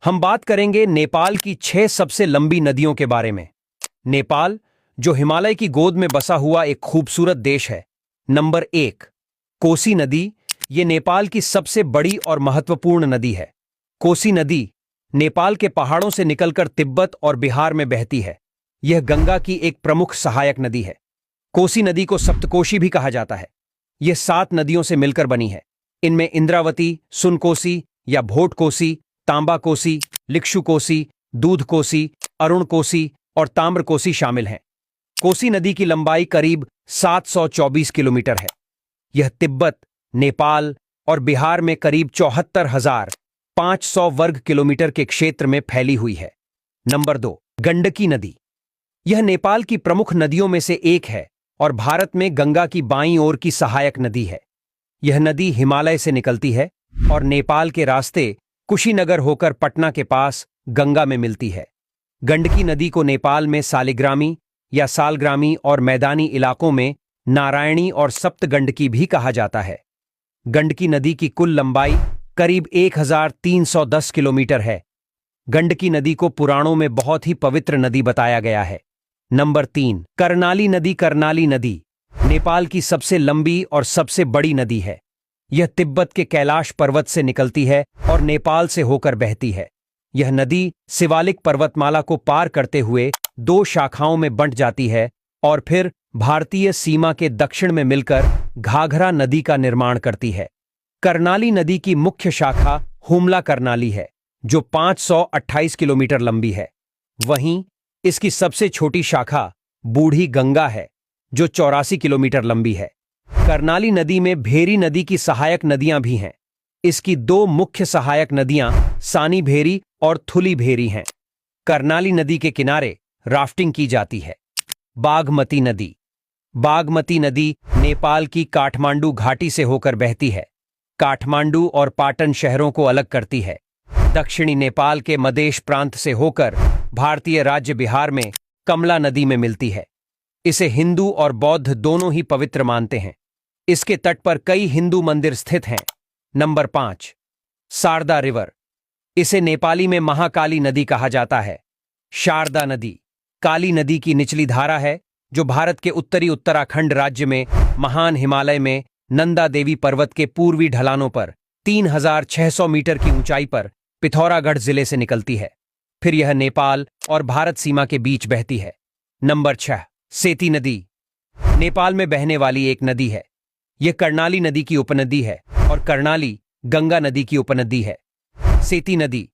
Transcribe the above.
हम बात करेंगे नेपाल की 6 सबसे लंबी नदियों के बारे में। नेपाल, जो हिमालय की गोद में बसा हुआ एक खूबसूरत देश है। नंबर 1, कोसी नदी। ये नेपाल की सबसे बड़ी और महत्वपूर्ण नदी है। कोसी नदी नेपाल के पहाड़ों से निकलकर तिब्बत और बिहार में बहती है। यह गंगा की एक प्रमुख सहायक नदी है। कोसी नदी को सप्तकोशी भी कहा जाता है। यह 7 नदियों से मिलकर बनी है। इनमें इंद्रावती, सुनकोसी या भोट कोसी, तांबा कोसी, लिक्षु कोसी, दूध कोसी, अरुण कोसी और ताम्र कोसी शामिल हैं। कोसी नदी की लंबाई करीब 724 किलोमीटर है। यह तिब्बत, नेपाल और बिहार में करीब 74,500 वर्ग किलोमीटर के क्षेत्र में फैली हुई है। नंबर 2, गंडकी नदी। यह नेपाल की प्रमुख नदियों में से एक है और भारत में गंगा की बाईं ओर की सहायक नदी है। यह नदी हिमालय से निकलती है और नेपाल के रास्ते कुशीनगर होकर पटना के पास गंगा में मिलती है। गंडकी नदी को नेपाल में सालिग्रामी या सालग्रामी और मैदानी इलाकों में नारायणी और सप्तगंडकी भी कहा जाता है। गंडकी नदी की कुल लंबाई करीब 1310 किलोमीटर है। गंडकी नदी को पुराणों में बहुत ही पवित्र नदी बताया गया है। नंबर 3, कर्णाली नदी। कर्णाली नदी नेपाल की सबसे लंबी और सबसे बड़ी नदी है। यह तिब्बत के कैलाश पर्वत से निकलती है और नेपाल से होकर बहती है। यह नदी शिवालिक पर्वतमाला को पार करते हुए 2 शाखाओं में बंट जाती है और फिर भारतीय सीमा के दक्षिण में मिलकर घाघरा नदी का निर्माण करती है। कर्णाली नदी की मुख्य शाखा हुमला कर्णाली है, जो 528 किलोमीटर लंबी है। वहीं इसकी सबसे छोटी शाखा बूढ़ी गंगा है, जो 84 किलोमीटर लंबी है। कर्णाली नदी में भेरी नदी की सहायक नदियां भी हैं। इसकी 2 मुख्य सहायक नदियां सानी भेरी और थुली भेरी हैं। कर्णाली नदी के किनारे राफ्टिंग की जाती है। बागमती नदी। बागमती नदी नेपाल की काठमांडू घाटी से होकर बहती है। काठमांडू और पाटन शहरों को अलग करती है। दक्षिणी नेपाल के मधेश प्रांत से होकर भारतीय राज्य बिहार में कमला नदी में मिलती है। इसे हिंदू और बौद्ध दोनों ही पवित्र मानते हैं। इसके तट पर कई हिंदू मंदिर स्थित हैं। Number 5, Sharda river. इसे नेपाली में महाकाली नदी कहा जाता है। शारदा नदी काली नदी की निचली धारा है, जो भारत के उत्तरी उत्तराखंड राज्य में महान हिमालय में नंदा देवी पर्वत के पूर्वी ढलानों पर 3600 मीटर की ऊंचाई पर पिथौरागढ़ जिले से निकलती है। फिर यह नेपाल और भारत सीमा के बीच बहती है। नंबर 6, सेती नदी। नेपाल में बहने वाली एक नदी है। यह कर्णाली नदी की उपनदी है और कर्णाली गंगा नदी की उपनदी है। सेती नदी